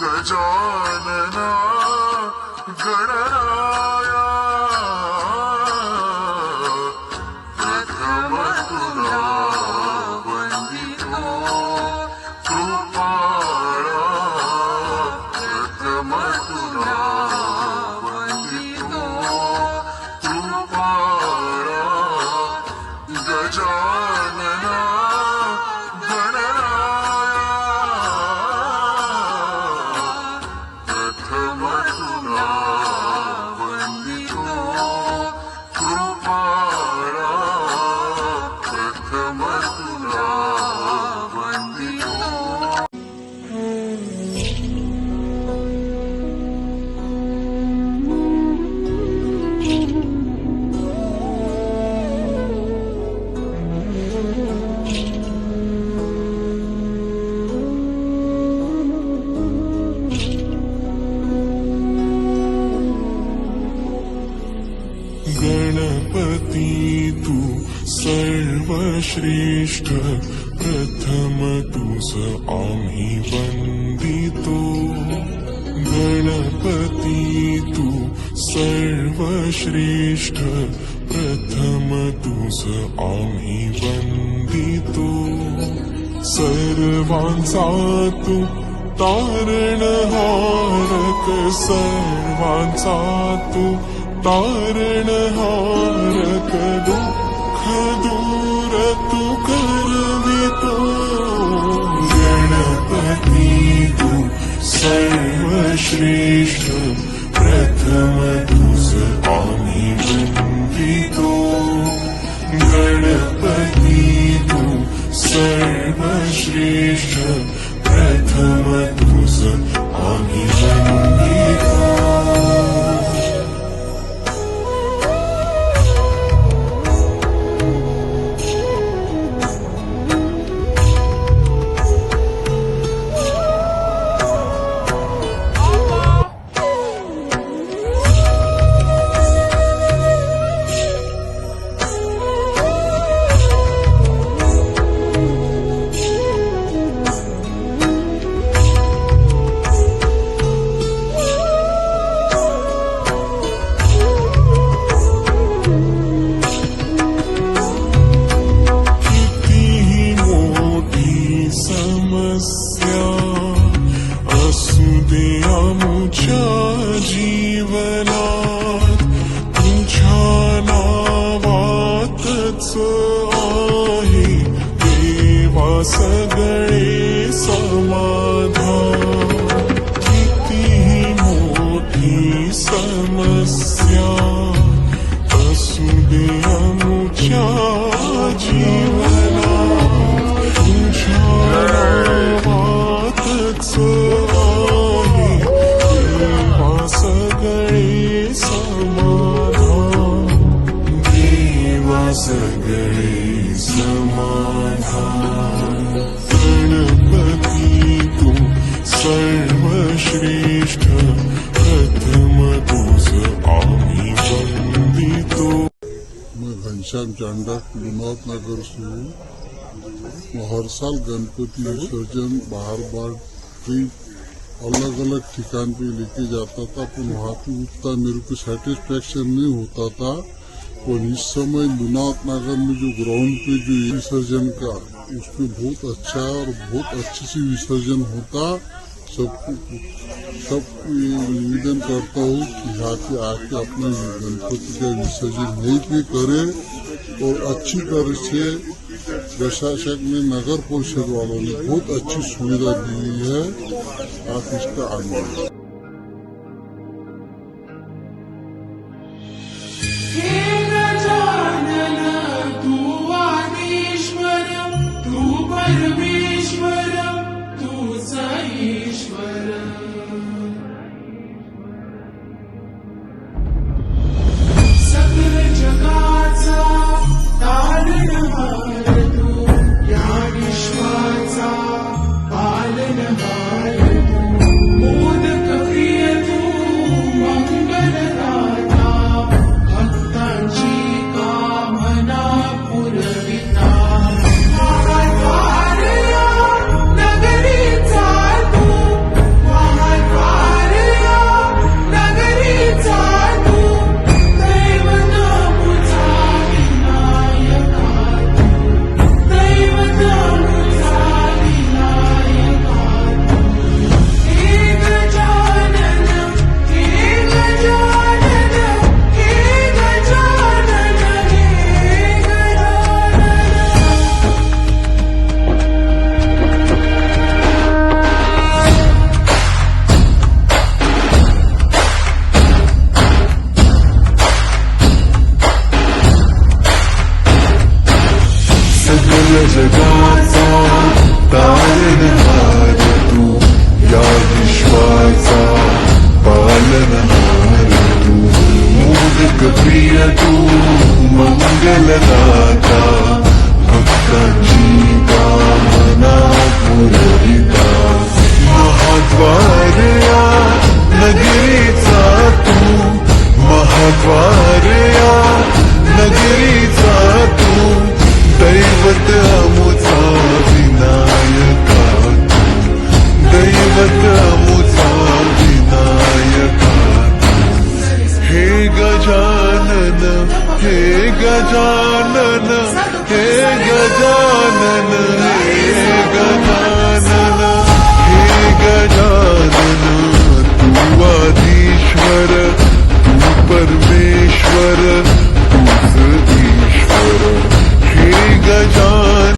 गजानना गणराया प्रथम तुला वंदितो कृपाळा प्रथम तुला वंदितो कृपाळा गजानना गणपती तू सर्वश्रेष्ठ प्रथम तुझ आम्ही वंदितो गणपती तू सर्वश्रेष्ठ प्रथम तुझ आम्ही वंदितो सर्वांचा तू तारणहारक सर्वांचा तू तारणहारक दुःख दूर तू करवितो गणपती तू सर्वश्रेष्ठ प्रथम तुझ आम्ही वंदितो गणपती तू सर्वश्रेष्ठ प्रथम तुझ आम्ही वंदितो जीवनात तुझ्या नावातच आहे देवा सगळे समाधान कितीही मोठी समस्या असू दे आमच्या जीवनात तुझ्या नावातच सगळे समाधान देवा सगळे समाधान गणपती तू सर्वश्रेष्ठ प्रथम तुझ आम्ही वंदितो। मैं घनश्याम चांडा गुनावत नगर से हूँ। हर साल गणपति विसर्जन बाहर ट्रिप अलग अलग ठिकान पे लेके जाता था, पर वहाँ पे उतना मेरे को सेटिस्फेक्शन नहीं होता था। और इस समय लुनावत नगर में जो ग्राउंड पे जो विसर्जन का उसमें बहुत अच्छा और बहुत अच्छे से विसर्जन होता। सब निवेदन करता हूँ कि यहाँ पे आके अपने गणपति का विसर्जन यहीं पे करे और अच्छी तरह से प्रशासक ने नगर परिषद वालों ने बहुत अच्छी सुविधा दी है। आप इसका आनंद जगाचा तारणहार तू या विश्वाचा तारणहार तू, या विश्वाचा पालनहार तू, मोदक प्रिय तू, मंगलदाता, भक्तांची कामना पुरविता, महाद्वार या नगरीचा तू, महाद्वार या नगरीचा तू, दैवत अमुचा विनायका तू, दैवत अमुचा विनायका तू. हे गजानन, हे गजानन, हे गजानन,